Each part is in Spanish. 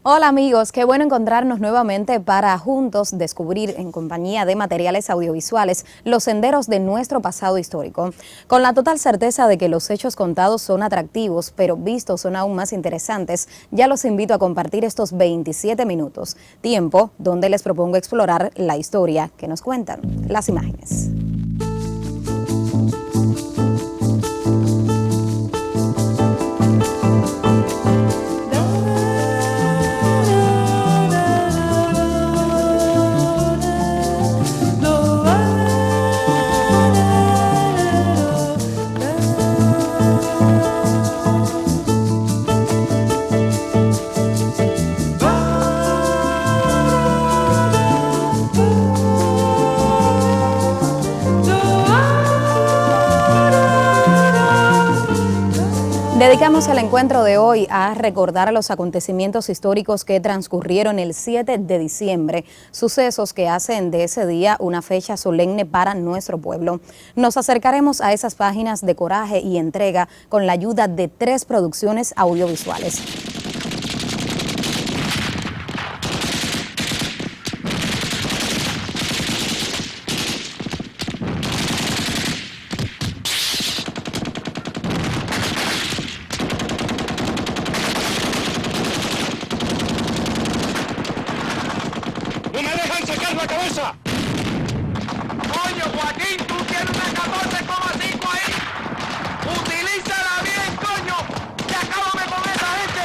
Hola amigos, qué bueno encontrarnos nuevamente para juntos descubrir en compañía de materiales audiovisuales los senderos de nuestro pasado histórico. Con la total certeza de que los hechos contados son atractivos, pero vistos son aún más interesantes, ya los invito a compartir estos 27 minutos, tiempo donde les propongo explorar la historia que nos cuentan las imágenes. Dedicamos el encuentro de hoy a recordar los acontecimientos históricos que transcurrieron el 7 de diciembre, sucesos que hacen de ese día una fecha solemne para nuestro pueblo. Nos acercaremos a esas páginas de coraje y entrega con la ayuda de 3 producciones audiovisuales. la cabeza! ¡Coño, Joaquín! ¡Tú tienes una 14,5 ahí! ¡Utilízala bien, coño! ¡Y acábame con esa gente!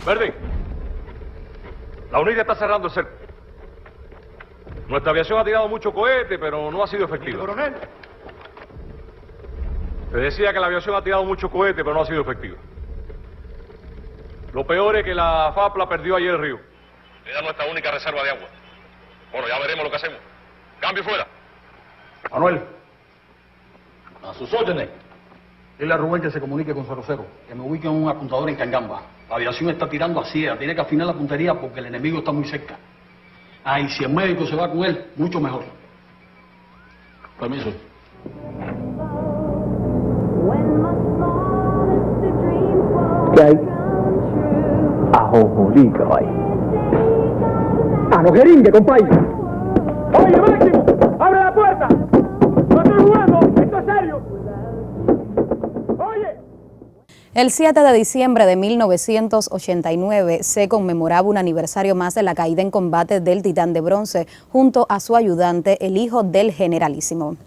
Verdi, la UNIDA está cerrando el cerco. Nuestra aviación ha tirado mucho cohete, pero no ha sido efectiva. Coronel. Te decía que la aviación ha tirado mucho cohete, pero no ha sido efectiva. Lo peor es que la FAPLA perdió ayer el río. Era nuestra única reserva de agua. Bueno, ya veremos lo que hacemos. Cambio fuera. Manuel, a sus órdenes. Dile a Rubén que se comunique con 00, que me ubique en un apuntador en Cangamba. La aviación está tirando a ciega, tiene que afinar la puntería porque el enemigo está muy cerca. Ah, y si el médico se va con él, mucho mejor. Permiso. ¿Qué hay? Ajonjolí, caballo. ¡A no jeringue, compadre! ¡Oye, Máximo! ¡Abre la puerta! ¡No estoy jugando! ¡Esto es serio! ¡Oye! El 7 de diciembre de 1989 se conmemoraba un aniversario más de la caída en combate del Titán de Bronce junto a su ayudante, el hijo del generalísimo.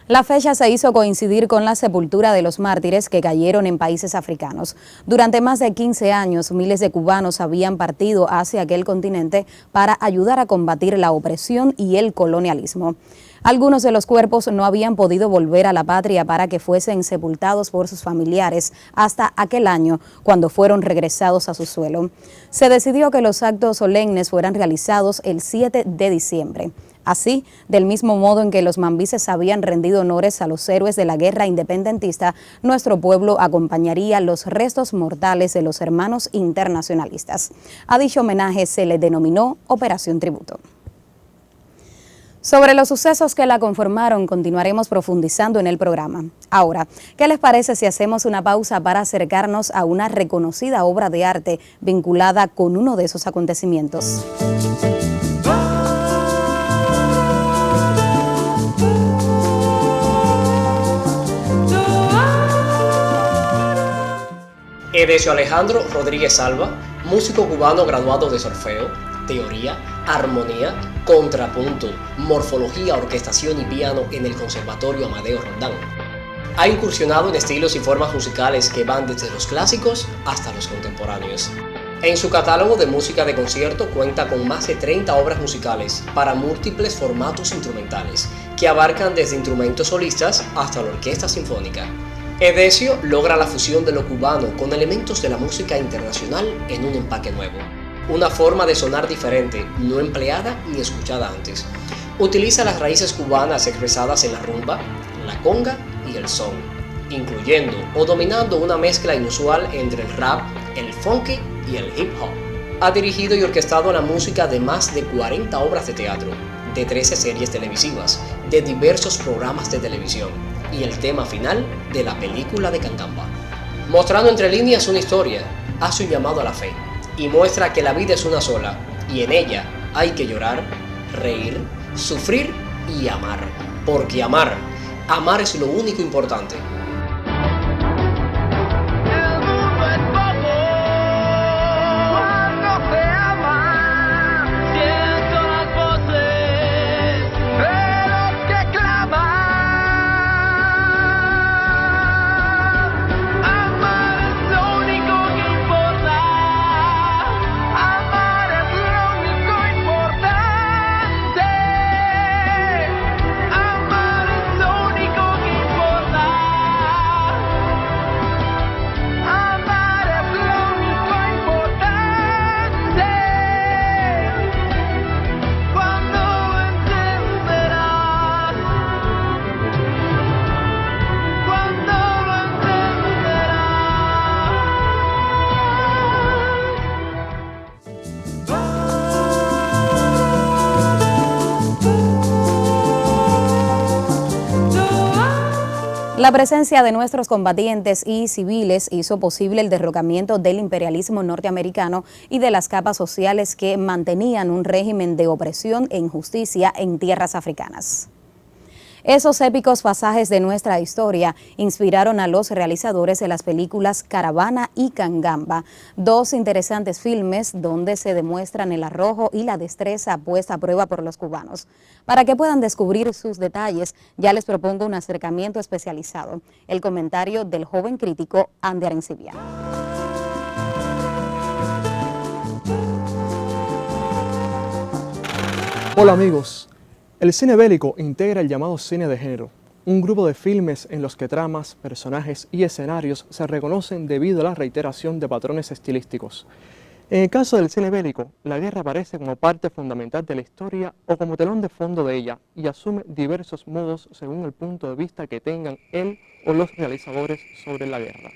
La fecha se hizo coincidir con la sepultura de los mártires que cayeron en países africanos. Durante más de 15 años, miles de cubanos habían partido hacia aquel continente para ayudar a combatir la opresión y el colonialismo. Algunos de los cuerpos no habían podido volver a la patria para que fuesen sepultados por sus familiares hasta aquel año, cuando fueron regresados a su suelo. Se decidió que los actos solemnes fueran realizados el 7 de diciembre. Así, del mismo modo en que los mambises habían rendido honores a los héroes de la guerra independentista, nuestro pueblo acompañaría los restos mortales de los hermanos internacionalistas. A dicho homenaje se le denominó Operación Tributo. Sobre los sucesos que la conformaron, continuaremos profundizando en el programa. Ahora, ¿qué les parece si hacemos una pausa para acercarnos a una reconocida obra de arte vinculada con uno de esos acontecimientos? Edesio Alejandro Rodríguez Alba, músico cubano graduado de solfeo, teoría, armonía, contrapunto, morfología, orquestación y piano en el Conservatorio Amadeo Roldán. Ha incursionado en estilos y formas musicales que van desde los clásicos hasta los contemporáneos. En su catálogo de música de concierto cuenta con más de 30 obras musicales para múltiples formatos instrumentales, que abarcan desde instrumentos solistas hasta la orquesta sinfónica. Edesio logra la fusión de lo cubano con elementos de la música internacional en un empaque nuevo. Una forma de sonar diferente, no empleada ni escuchada antes. Utiliza las raíces cubanas expresadas en la rumba, la conga y el son, incluyendo o dominando una mezcla inusual entre el rap, el funky y el hip hop. Ha dirigido y orquestado la música de más de 40 obras de teatro, de 13 series televisivas, de diversos programas de televisión y el tema final de la película de Cangamba. Mostrando entre líneas una historia, hace un llamado a la fe y muestra que la vida es una sola y en ella hay que llorar, reír, sufrir y amar. Porque amar es lo único importante. La presencia de nuestros combatientes y civiles hizo posible el derrocamiento del imperialismo norteamericano y de las capas sociales que mantenían un régimen de opresión e injusticia en tierras africanas. Esos épicos pasajes de nuestra historia inspiraron a los realizadores de las películas Caravana y Kangamba, dos interesantes filmes donde se demuestran el arrojo y la destreza puesta a prueba por los cubanos. Para que puedan descubrir sus detalles, ya les propongo un acercamiento especializado, el comentario del joven crítico Andy Arencibia. Hola amigos. El cine bélico integra el llamado cine de género, un grupo de filmes en los que tramas, personajes y escenarios se reconocen debido a la reiteración de patrones estilísticos. En el caso del cine bélico, la guerra aparece como parte fundamental de la historia o como telón de fondo de ella y asume diversos modos según el punto de vista que tengan él o los realizadores sobre la guerra.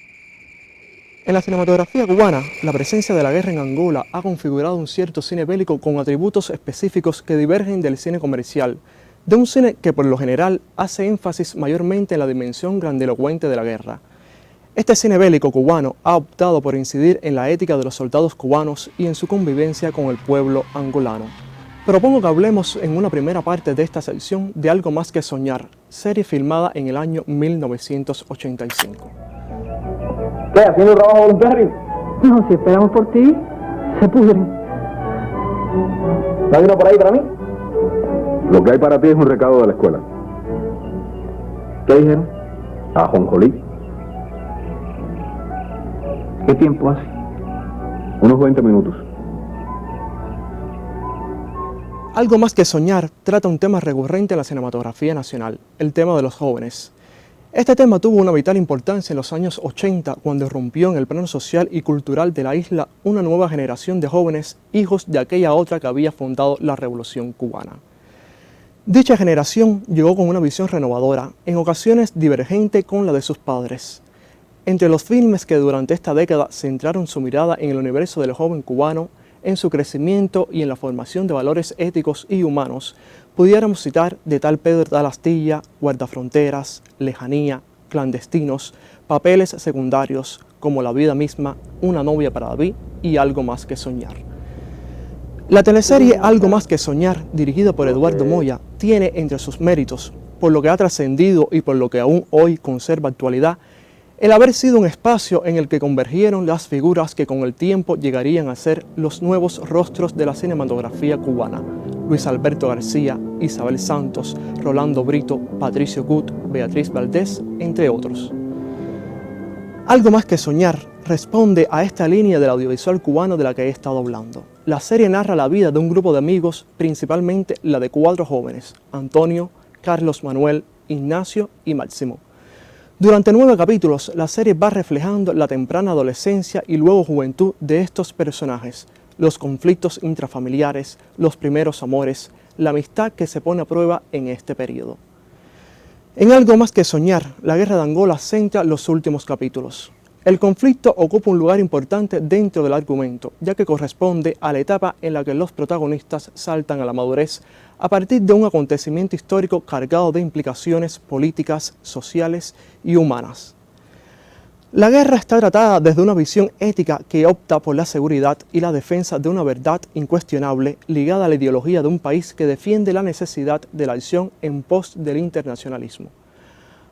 En la cinematografía cubana, la presencia de la guerra en Angola ha configurado un cierto cine bélico con atributos específicos que divergen del cine comercial, de un cine que por lo general hace énfasis mayormente en la dimensión grandilocuente de la guerra. Este cine bélico cubano ha optado por incidir en la ética de los soldados cubanos y en su convivencia con el pueblo angolano. Propongo que hablemos en una primera parte de esta sección de Algo más que soñar, serie filmada en el año 1985. ¿Qué? ¿Haciendo trabajo voluntario? No, si esperamos por ti, se pudren. ¿No hay uno por ahí para mí? Lo que hay para ti es un recado de la escuela. ¿Qué dijeron? Ajonjolí. ¿Qué tiempo hace? Unos 20 minutos. Algo más que soñar trata un tema recurrente en la cinematografía nacional, el tema de los jóvenes. Este tema tuvo una vital importancia en los años 80 cuando irrumpió en el plano social y cultural de la isla una nueva generación de jóvenes, hijos de aquella otra que había fundado la Revolución Cubana. Dicha generación llegó con una visión renovadora, en ocasiones divergente con la de sus padres. Entre los filmes que durante esta década centraron su mirada en el universo del joven cubano, en su crecimiento y en la formación de valores éticos y humanos, pudiéramos citar De tal Pedro tal astilla, Guardafronteras, Lejanía, Clandestinos, papeles secundarios como La vida misma, Una novia para David y Algo más que soñar. La teleserie Algo más que soñar, dirigida por Eduardo Moya, tiene entre sus méritos, por lo que ha trascendido y por lo que aún hoy conserva actualidad, el haber sido un espacio en el que convergieron las figuras que con el tiempo llegarían a ser los nuevos rostros de la cinematografía cubana: Luis Alberto García, Isabel Santos, Rolando Brito, Patricio Gut, Beatriz Valdés, entre otros. Algo más que soñar responde a esta línea del audiovisual cubano de la que he estado hablando. La serie narra la vida de un grupo de amigos, principalmente la de 4 jóvenes: Antonio, Carlos Manuel, Ignacio y Máximo. Durante 9 capítulos, la serie va reflejando la temprana adolescencia y luego juventud de estos personajes, los conflictos intrafamiliares, los primeros amores, la amistad que se pone a prueba en este periodo. En Algo más que soñar, la guerra de Angola centra los últimos capítulos. El conflicto ocupa un lugar importante dentro del argumento, ya que corresponde a la etapa en la que los protagonistas saltan a la madurez a partir de un acontecimiento histórico cargado de implicaciones políticas, sociales y humanas. La guerra está tratada desde una visión ética que opta por la seguridad y la defensa de una verdad incuestionable ligada a la ideología de un país que defiende la necesidad de la acción en pos del internacionalismo.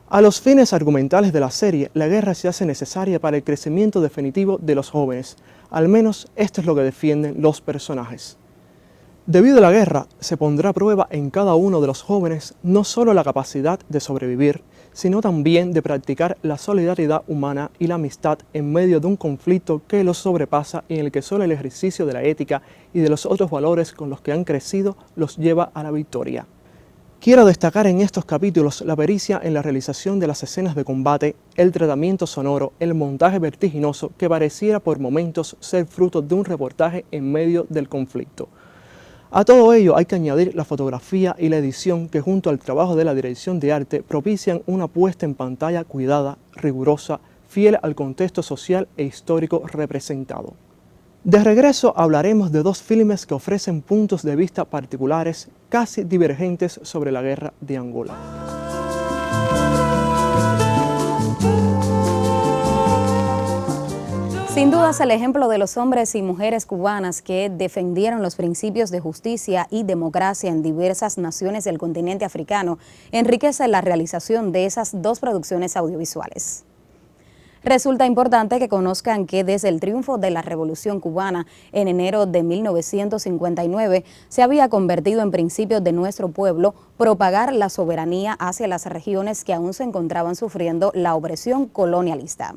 A los fines argumentales de la serie, la guerra se hace necesaria para el crecimiento definitivo de los jóvenes. Al menos esto es lo que defienden los personajes. Debido a la guerra, se pondrá a prueba en cada uno de los jóvenes no solo la capacidad de sobrevivir, sino también de practicar la solidaridad humana y la amistad en medio de un conflicto que los sobrepasa y en el que solo el ejercicio de la ética y de los otros valores con los que han crecido los lleva a la victoria. Quiero destacar en estos capítulos la pericia en la realización de las escenas de combate, el tratamiento sonoro, el montaje vertiginoso que pareciera por momentos ser fruto de un reportaje en medio del conflicto. A todo ello hay que añadir la fotografía y la edición que junto al trabajo de la dirección de arte propician una puesta en pantalla cuidada, rigurosa, fiel al contexto social e histórico representado. De regreso hablaremos de dos filmes que ofrecen puntos de vista particulares, casi divergentes sobre la guerra de Angola. Sin duda es el ejemplo de los hombres y mujeres cubanas que defendieron los principios de justicia y democracia en diversas naciones del continente africano enriquece la realización de esas dos producciones audiovisuales. Resulta importante que conozcan que desde el triunfo de la Revolución Cubana en enero de 1959 se había convertido en principio de nuestro pueblo propagar la soberanía hacia las regiones que aún se encontraban sufriendo la opresión colonialista.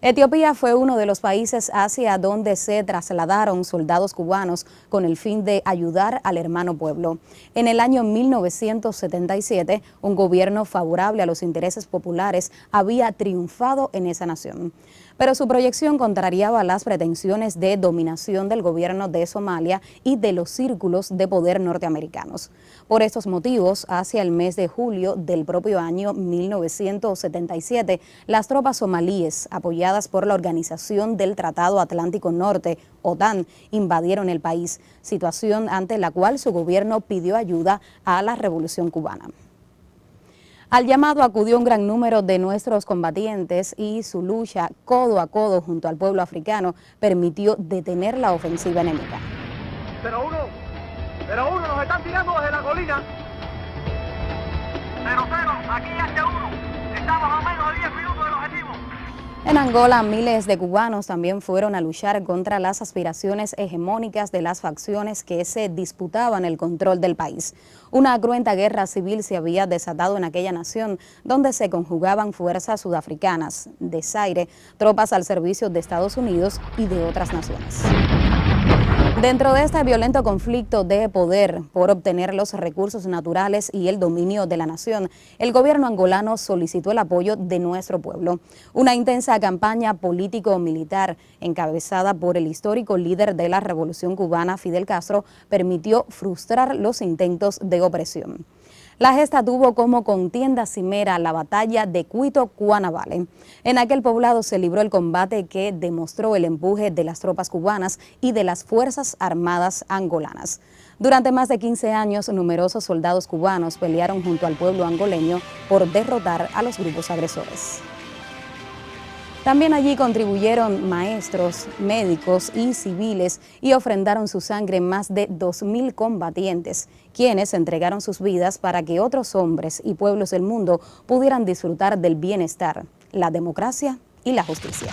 Etiopía fue uno de los países hacia donde se trasladaron soldados cubanos con el fin de ayudar al hermano pueblo. En el año 1977, un gobierno favorable a los intereses populares había triunfado en esa nación. Pero su proyección contrariaba las pretensiones de dominación del gobierno de Somalia y de los círculos de poder norteamericanos. Por estos motivos, hacia el mes de julio del propio año 1977, las tropas somalíes, apoyadas por la Organización del Tratado Atlántico Norte, OTAN, invadieron el país, situación ante la cual su gobierno pidió ayuda a la Revolución Cubana. Al llamado acudió un gran número de nuestros combatientes y su lucha codo a codo junto al pueblo africano permitió detener la ofensiva enemiga. Pero uno, nos están tirando desde la colina. 0-0, aquí ya uno. Estamos a menos de 10 minutos del objetivo. En Angola, miles de cubanos también fueron a luchar contra las aspiraciones hegemónicas de las facciones que se disputaban el control del país. Una cruenta guerra civil se había desatado en aquella nación, donde se conjugaban fuerzas sudafricanas, de Zaire, tropas al servicio de Estados Unidos y de otras naciones. Dentro de este violento conflicto de poder por obtener los recursos naturales y el dominio de la nación, el gobierno angolano solicitó el apoyo de nuestro pueblo. Una intensa campaña político-militar encabezada por el histórico líder de la Revolución Cubana, Fidel Castro, permitió frustrar los intentos de opresión. La gesta tuvo como contienda cimera la batalla de Cuito-Cuanavale. En aquel poblado se libró el combate que demostró el empuje de las tropas cubanas y de las Fuerzas Armadas angolanas. Durante más de 15 años, numerosos soldados cubanos pelearon junto al pueblo angoleño por derrotar a los grupos agresores. También allí contribuyeron maestros, médicos y civiles y ofrendaron su sangre más de 2.000 combatientes, quienes entregaron sus vidas para que otros hombres y pueblos del mundo pudieran disfrutar del bienestar, la democracia y la justicia.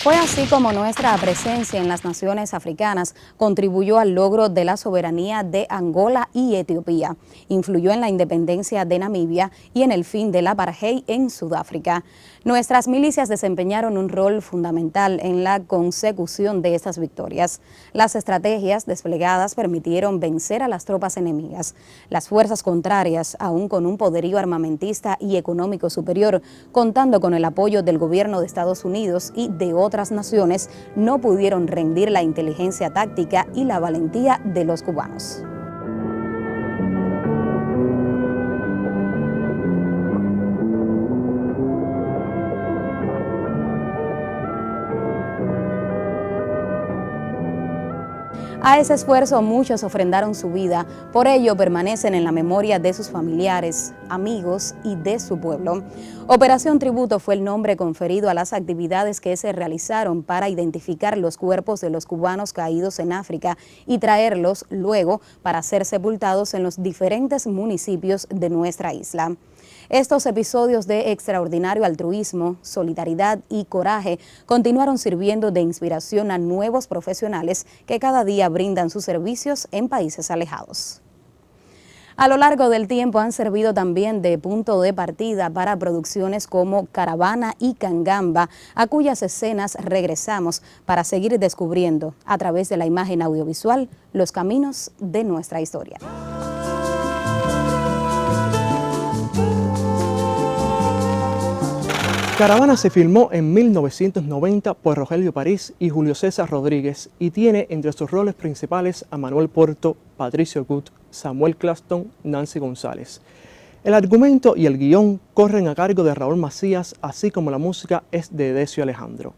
Fue así como nuestra presencia en las naciones africanas contribuyó al logro de la soberanía de Angola y Etiopía, influyó en la independencia de Namibia y en el fin del apartheid en Sudáfrica. Nuestras milicias desempeñaron un rol fundamental en la consecución de estas victorias. Las estrategias desplegadas permitieron vencer a las tropas enemigas. Las fuerzas contrarias, aún con un poderío armamentista y económico superior, contando con el apoyo del gobierno de Estados Unidos y de otras naciones, no pudieron rendir la inteligencia táctica y la valentía de los cubanos. A ese esfuerzo muchos ofrendaron su vida, por ello permanecen en la memoria de sus familiares, amigos y de su pueblo. Operación Tributo fue el nombre conferido a las actividades que se realizaron para identificar los cuerpos de los cubanos caídos en África y traerlos luego para ser sepultados en los diferentes municipios de nuestra isla. Estos episodios de extraordinario altruismo, solidaridad y coraje continuaron sirviendo de inspiración a nuevos profesionales que cada día brindan sus servicios en países alejados. A lo largo del tiempo han servido también de punto de partida para producciones como Caravana y Cangamba, a cuyas escenas regresamos para seguir descubriendo, a través de la imagen audiovisual, los caminos de nuestra historia. Caravana se filmó en 1990 por Rogelio París y Julio César Rodríguez y tiene entre sus roles principales a Manuel Porto, Patricio Gut, Samuel Claston, Nancy González. El argumento y el guión corren a cargo de Raúl Macías, así como la música es de Decio Alejandro.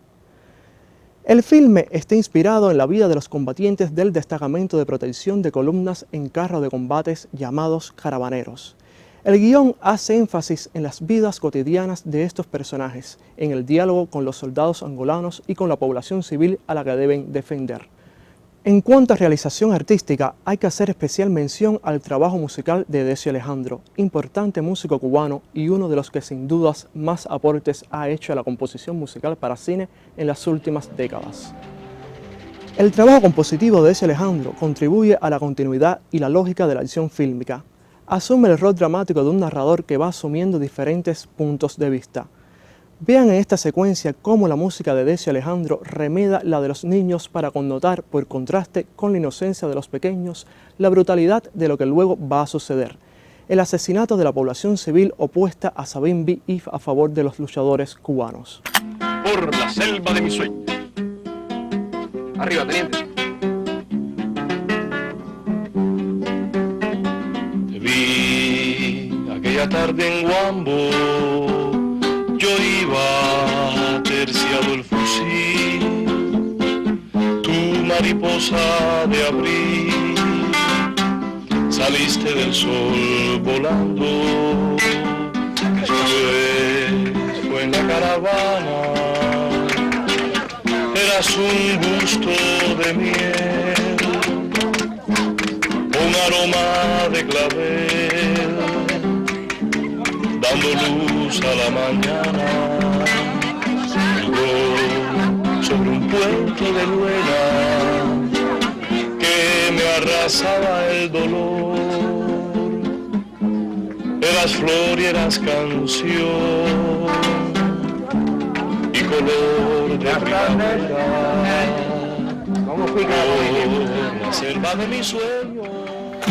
El filme está inspirado en la vida de los combatientes del destacamento de protección de columnas en carro de combates llamados caravaneros. El guión hace énfasis en las vidas cotidianas de estos personajes, en el diálogo con los soldados angolanos y con la población civil a la que deben defender. En cuanto a realización artística, hay que hacer especial mención al trabajo musical de Decio Alejandro, importante músico cubano y uno de los que sin dudas más aportes ha hecho a la composición musical para cine en las últimas décadas. El trabajo compositivo de Decio Alejandro contribuye a la continuidad y la lógica de la acción fílmica. Asume el rol dramático de un narrador que va asumiendo diferentes puntos de vista. Vean en esta secuencia cómo la música de Decio Alejandro remeda la de los niños para connotar, por contraste con la inocencia de los pequeños, la brutalidad de lo que luego va a suceder. El asesinato de la población civil opuesta a Savimbi y a favor de los luchadores cubanos. Por la selva de mi sueño. Arriba, teniente. Aquella tarde en Guambo yo iba terciado el fusil, tu mariposa de abril, saliste del sol volando, después fue en la caravana, eras un gusto de miel, un aroma de clavel, dando luz a la mañana, yo sobre un puente de luena que me arrasaba el dolor. Eras flor y eras canción y color de primavera, por la selva de mi sueño.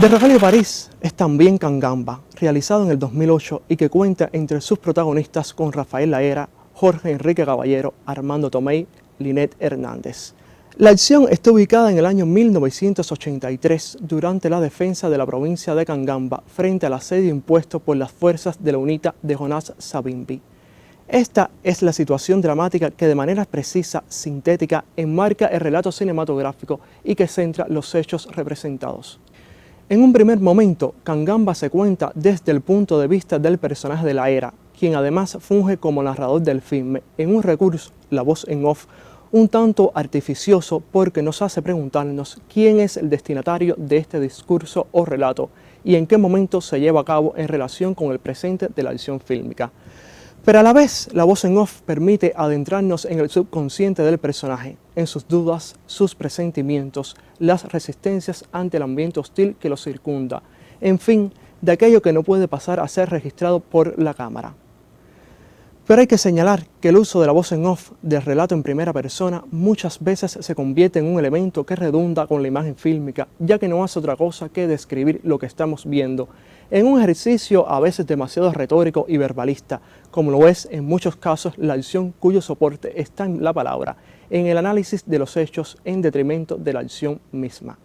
De Rogelio París es también Cangamba, realizado en el 2008 y que cuenta entre sus protagonistas con Rafael Laera, Jorge Enrique Caballero, Armando Tomei, Linet Hernández. La acción está ubicada en el año 1983 durante la defensa de la provincia de Cangamba frente al asedio impuesto por las fuerzas de la UNITA de Jonás Savimbi. Esta es la situación dramática que de manera precisa, sintética, enmarca el relato cinematográfico y que centra los hechos representados. En un primer momento, Cangamba se cuenta desde el punto de vista del personaje de Laera, quien además funge como narrador del filme, en un recurso, la voz en off, un tanto artificioso porque nos hace preguntarnos quién es el destinatario de este discurso o relato y en qué momento se lleva a cabo en relación con el presente de la acción fílmica. Pero a la vez, la voz en off permite adentrarnos en el subconsciente del personaje, en sus dudas, sus presentimientos, las resistencias ante el ambiente hostil que lo circunda, en fin, de aquello que no puede pasar a ser registrado por la cámara. Pero hay que señalar que el uso de la voz en off del relato en primera persona muchas veces se convierte en un elemento que redunda con la imagen fílmica, ya que no hace otra cosa que describir lo que estamos viendo, en un ejercicio a veces demasiado retórico y verbalista, como lo es en muchos casos la acción cuyo soporte está en la palabra, en el análisis de los hechos en detrimento de la acción misma.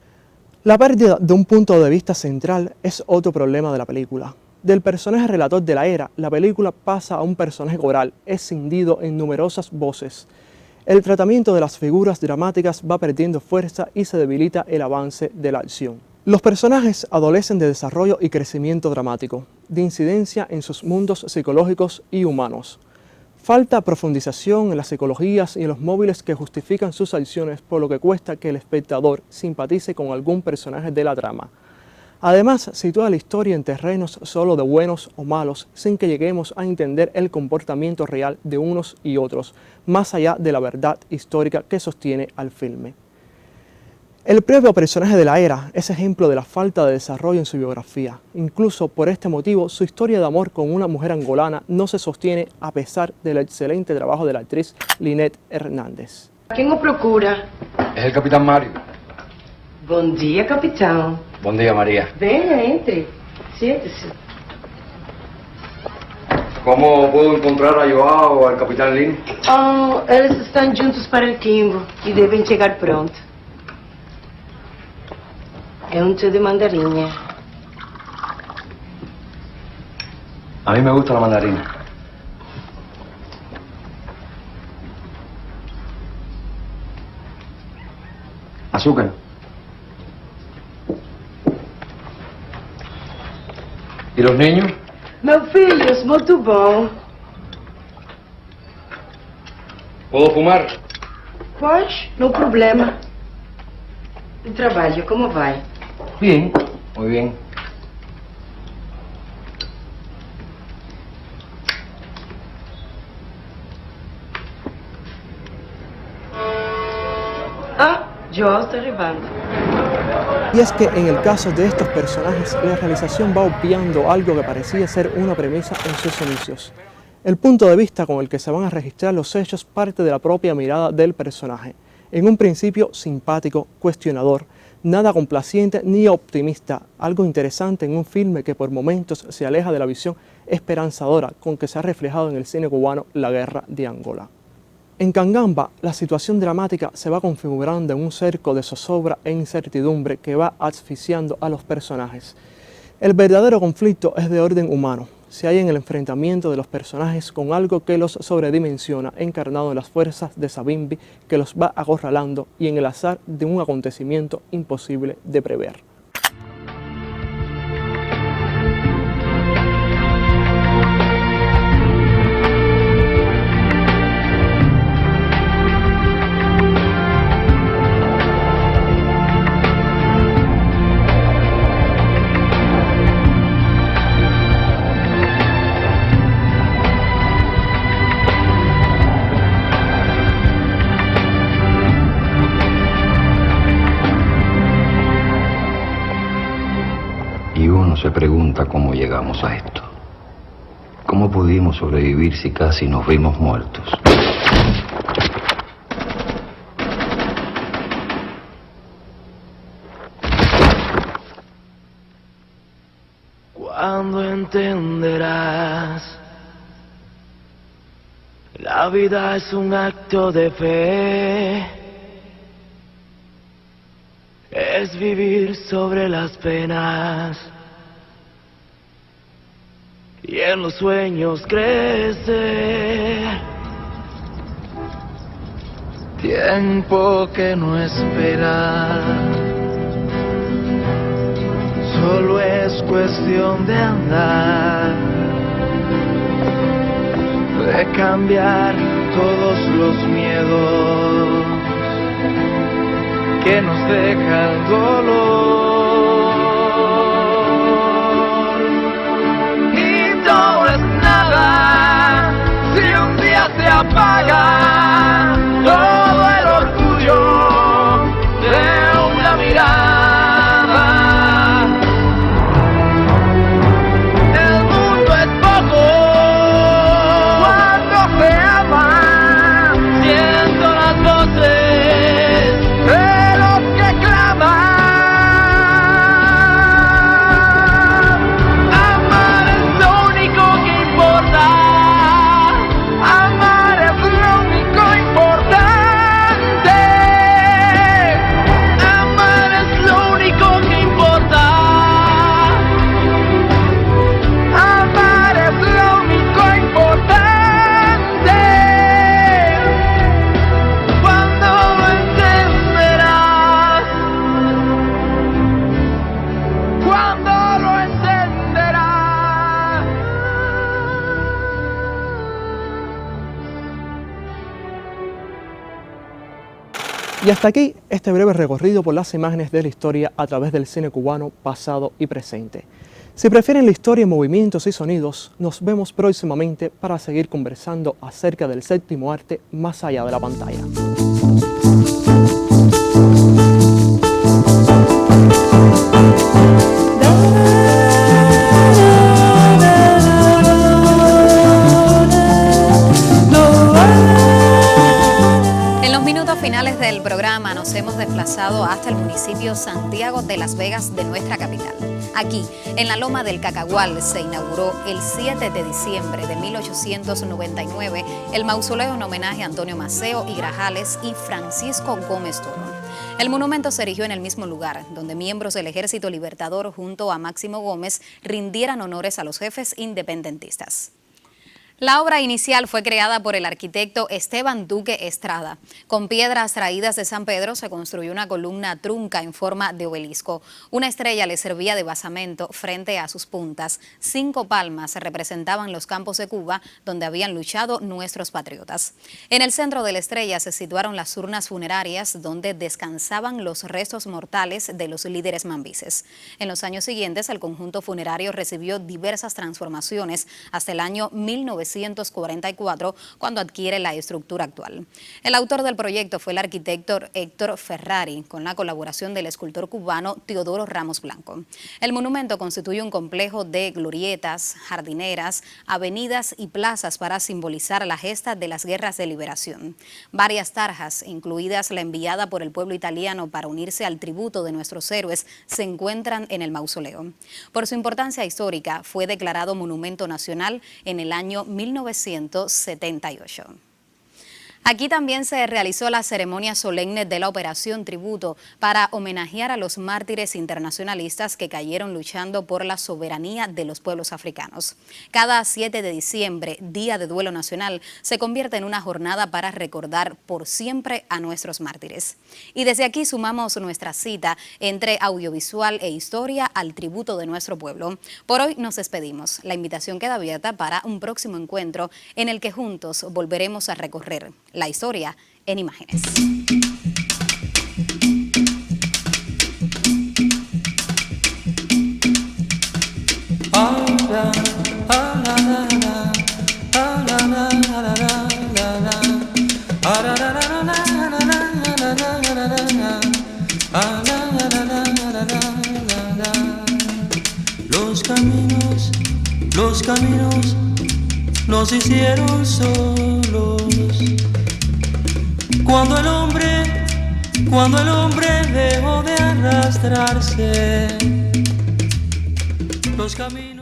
La pérdida de un punto de vista central es otro problema de la película. Del personaje relator de Laera, la película pasa a un personaje coral, escindido en numerosas voces. el tratamiento de las figuras dramáticas va perdiendo fuerza y se debilita el avance de la acción. Los personajes adolecen de desarrollo y crecimiento dramático, de incidencia en sus mundos psicológicos y humanos. Falta profundización en las psicologías y en los móviles que justifican sus acciones, por lo que cuesta que el espectador simpatice con algún personaje de la trama. Además, sitúa la historia en terrenos solo de buenos o malos, sin que lleguemos a entender el comportamiento real de unos y otros, más allá de la verdad histórica que sostiene al filme. El propio personaje de la era es ejemplo de la falta de desarrollo en su biografía. Incluso por este motivo, su historia de amor con una mujer angolana no se sostiene a pesar del excelente trabajo de la actriz Linette Hernández. Quem o procura? Es el capitán Mario. Bom dia, capitão. Buen día, María. Venha, entre. Siente-se. ¿Cómo puedo encontrar a Joao o al capitán Lin? Oh, eles estão juntos para o Quimbo e devem chegar pronto. É um té de mandarinha. A mí me gusta la mandarina. Azúcar. ¿Y los niños? Meu filhos, muito bom. ¿Puedo fumar? Pode, não problema. O trabalho, como vai? Bien, muy bien. Ah, Joao está arribando. Y es que en el caso de estos personajes, la realización va obviando algo que parecía ser una premisa en sus inicios. El punto de vista con el que se van a registrar los hechos parte de la propia mirada del personaje. En un principio simpático, cuestionador, nada complaciente ni optimista, algo interesante en un filme que por momentos se aleja de la visión esperanzadora con que se ha reflejado en el cine cubano la guerra de Angola. En Kangamba, la situación dramática se va configurando en un cerco de zozobra e incertidumbre que va asfixiando a los personajes. El verdadero conflicto es de orden humano. Se halla en el enfrentamiento de los personajes con algo que los sobredimensiona, encarnado en las fuerzas de Savimbi que los va acorralando y en el azar de un acontecimiento imposible de prever. Se pregunta cómo llegamos a esto. ¿Cómo pudimos sobrevivir si casi nos vimos muertos? ¿Cuándo entenderás? La vida es un acto de fe. Es vivir sobre las penas. Y en los sueños crecer. Tiempo que no espera. Solo es cuestión de andar. De cambiar todos los miedos que nos deja el dolor. Si un día se apaga todo el orgullo de una mirada, el mundo es poco cuando se ama. Siento las voces de los que claman. Y hasta aquí este breve recorrido por las imágenes de la historia a través del cine cubano pasado y presente. Si prefieren la historia en movimientos y sonidos, nos vemos próximamente para seguir conversando acerca del séptimo arte más allá de la pantalla. Finales del programa nos hemos desplazado hasta el municipio Santiago de Las Vegas de nuestra capital. Aquí, en la Loma del Cacagual, se inauguró el 7 de diciembre de 1899 el mausoleo en homenaje a Antonio Maceo y Grajales y Francisco Gómez Toro. El monumento se erigió en el mismo lugar, donde miembros del Ejército Libertador junto a Máximo Gómez rindieran honores a los jefes independentistas. La obra inicial fue creada por el arquitecto Esteban Duque Estrada. Con piedras traídas de San Pedro se construyó una columna trunca en forma de obelisco. Una estrella le servía de basamento frente a sus puntas. 5 palmas representaban los campos de Cuba donde habían luchado nuestros patriotas. En el centro de la estrella se situaron las urnas funerarias donde descansaban los restos mortales de los líderes mambises. En los años siguientes el conjunto funerario recibió diversas transformaciones hasta el año 1944, cuando adquiere la estructura actual. El autor del proyecto fue el arquitecto Héctor Ferrari, con la colaboración del escultor cubano Teodoro Ramos Blanco. El monumento constituye un complejo de glorietas, jardineras, avenidas y plazas para simbolizar la gesta de las guerras de liberación. Varias tarjas, incluidas la enviada por el pueblo italiano para unirse al tributo de nuestros héroes, se encuentran en el mausoleo. Por su importancia histórica, fue declarado Monumento Nacional en el año 1978. Aquí también se realizó la ceremonia solemne de la Operación Tributo para homenajear a los mártires internacionalistas que cayeron luchando por la soberanía de los pueblos africanos. Cada 7 de diciembre, Día de Duelo Nacional, se convierte en una jornada para recordar por siempre a nuestros mártires. Y desde aquí sumamos nuestra cita entre audiovisual e historia al tributo de nuestro pueblo. Por hoy nos despedimos. La invitación queda abierta para un próximo encuentro en el que juntos volveremos a recorrer la historia en imágenes. Los caminos nos hicieron solos. Cuando el hombre dejó de arrastrarse, los caminos